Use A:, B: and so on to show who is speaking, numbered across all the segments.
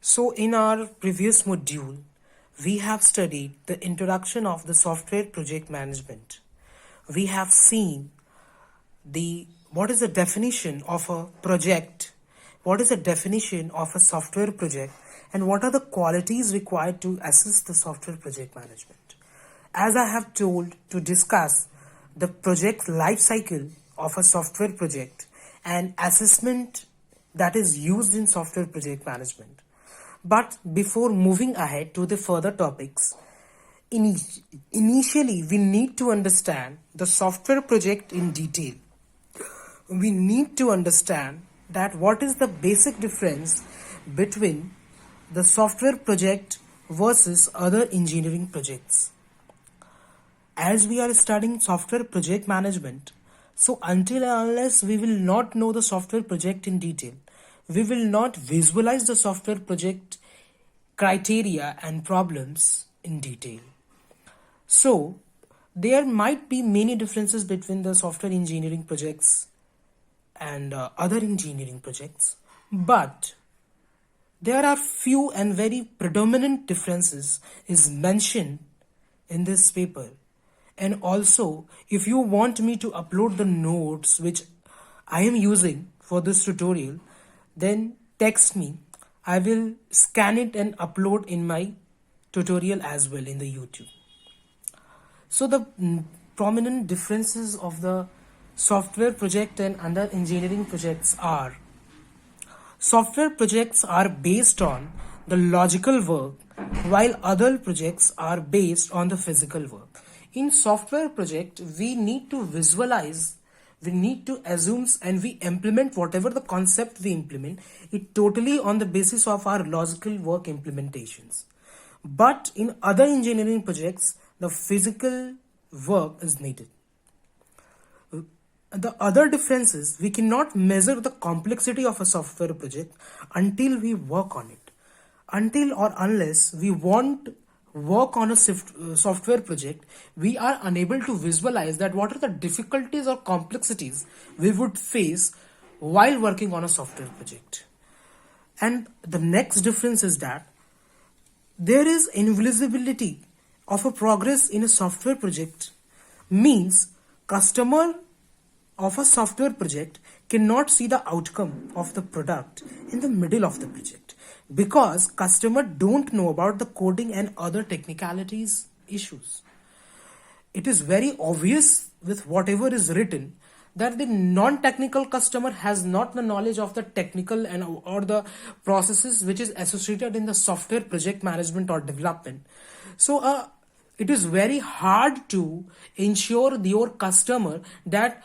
A: So in our previous module, we have studied the introduction of the software project management. We have seen what is the definition of a project, what is the definition of a software project, and what are the qualities required to assist the software project management. As I have told to discuss the project life cycle of a software project and assessment that is used in software project management. But before moving ahead to the further topics, initially we need to understand the software project in detail. We need to understand that what is the basic difference between the software project versus other engineering projects. As we are studying software project management, so until and unless we will not know the software project in detail, we will not visualize the software project criteria and problems in detail. So, there might be many differences between the software engineering projects and other engineering projects, but there are few and very predominant differences is mentioned in this paper. And also, if you want me to upload the notes which I am using for this tutorial, then text me. I will scan it and upload in my tutorial as well in the YouTube. So the prominent differences of the software project and other engineering projects are: software projects are based on the logical work, while other projects are based on the physical work. In software project, we need to visualize, we need to assume, and we implement whatever the concept we implement, it totally on the basis of our logical work implementations. But in other engineering projects, the physical work is needed. The other difference is we cannot measure the complexity of a software project until we work on it. Until or unless we want work on a software project, we are unable to visualize that what are the difficulties or complexities we would face while working on a software project. And the next difference is that there is invisibility of a progress in a software project, means customer of a software project cannot see the outcome of the product in the middle of the project because customer don't know about the coding and other technicalities issues. It is very obvious with whatever is written that the non-technical customer has not the knowledge of the technical and or the processes which is associated in the software project management or development. So it is very hard to ensure your customer that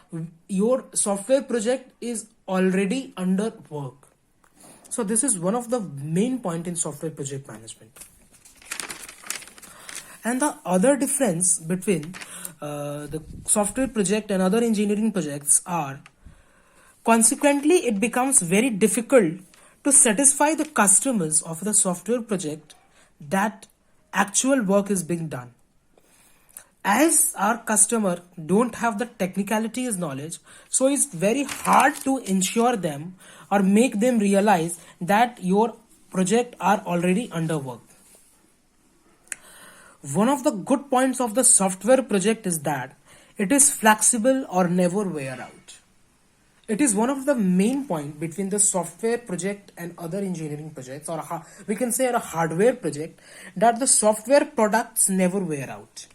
A: your software project is already under work. So this is one of the main point in software project management. And the other difference between the software project and other engineering projects are, consequently, it becomes very difficult to satisfy the customers of the software project that actual work is being done. As our customer don't have the technicalities knowledge, so it's very hard to ensure them or make them realize that your project are already under work. One of the good points of the software project is that it is flexible or never wear out. It is one of the main point between the software project and other engineering projects, or we can say a hardware project, that the software products never wear out.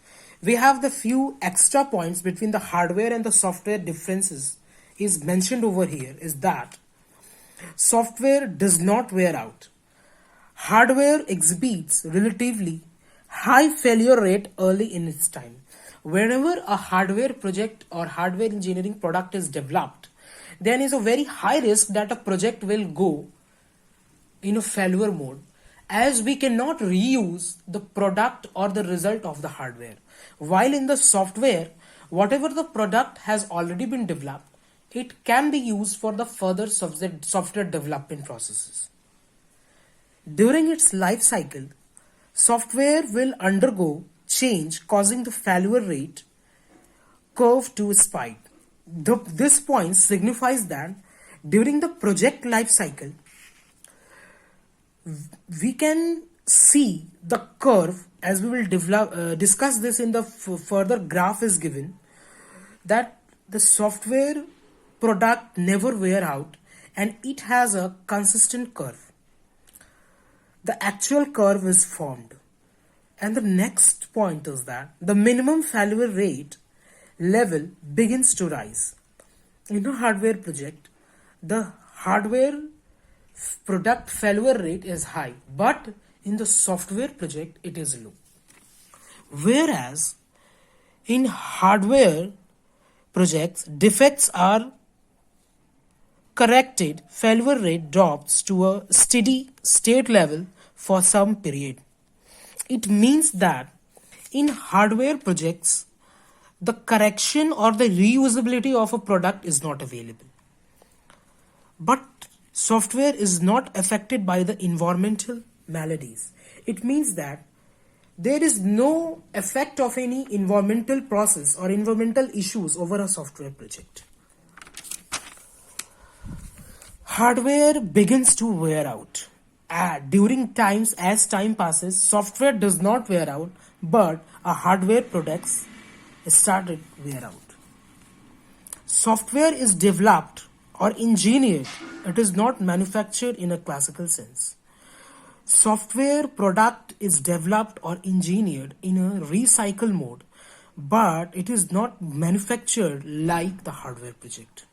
A: We have the few extra points between the hardware and the software differences is mentioned over here is that software does not wear out. Hardware exhibits relatively high failure rate early in its time. Whenever a hardware project or hardware engineering product is developed, then is a very high risk that a project will go in a failure mode, as we cannot reuse the product or the result of the hardware. While in the software, whatever the product has already been developed, it can be used for the further software development processes. During its life cycle, software will undergo change, causing the failure rate curve to spike. This point signifies that during the project life cycle, we can see the curve, as we will discuss this in the further graph is given, that the software product never wear out and it has a consistent curve. The actual curve is formed. And the next point is that the minimum failure rate level begins to rise. In a hardware project, the hardware product failure rate is high, but in the software project it is low. Whereas in hardware projects, defects are corrected, failure rate drops to a steady state level for some period. It means that in hardware projects, the correction or the reusability of a product is not available. But software is not affected by the environmental maladies. It means that there is no effect of any environmental process or environmental issues over a software project. Hardware begins to wear out. During times as time passes, software does not wear out, but a hardware products started wear out. Software is developed or engineered. It is not manufactured in a classical sense. Software product is developed or engineered in a recycle mode, but it is not manufactured like the hardware project.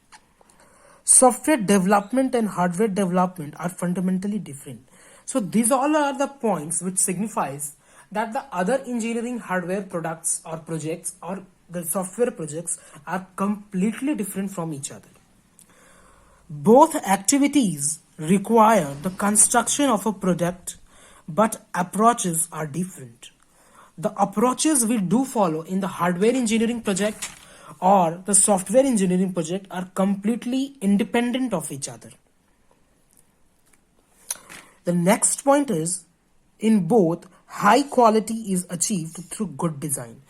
A: Software development and hardware development are fundamentally different. So these all are the points which signifies that the other engineering hardware products or projects or the software projects are completely different from each other. Both activities require the construction of a product, but approaches are different. The approaches we do follow in the hardware engineering project or the software engineering project are completely independent of each other. The next point is, in both, high quality is achieved through good design.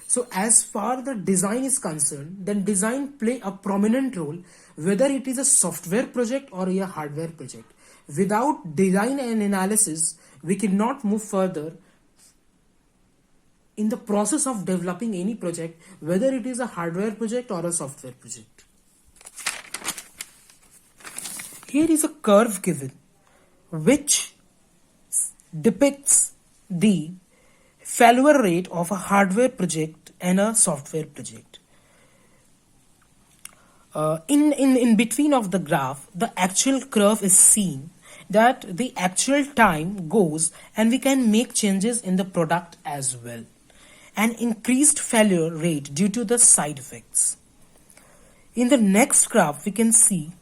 A: So as far the design is concerned, then design play a prominent role whether it is a software project or a hardware project. Without design and analysis, we cannot move further in the process of developing any project, whether it is a hardware project or a software project. Here is a curve given which depicts the failure rate of a hardware project and a software project. In between of the graph, the actual curve is seen that the actual time goes and we can make changes in the product as well. An increased failure rate due to the side effects. In the next graph, we can see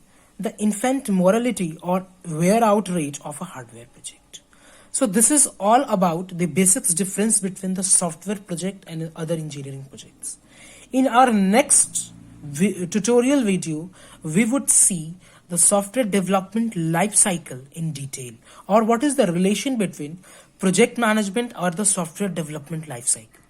A: the infant mortality or wear out rate of a hardware project. So this is all about the basics difference between the software project and other engineering projects. In our next tutorial video, we would see the software development life cycle in detail, or what is the relation between project management or the software development life cycle.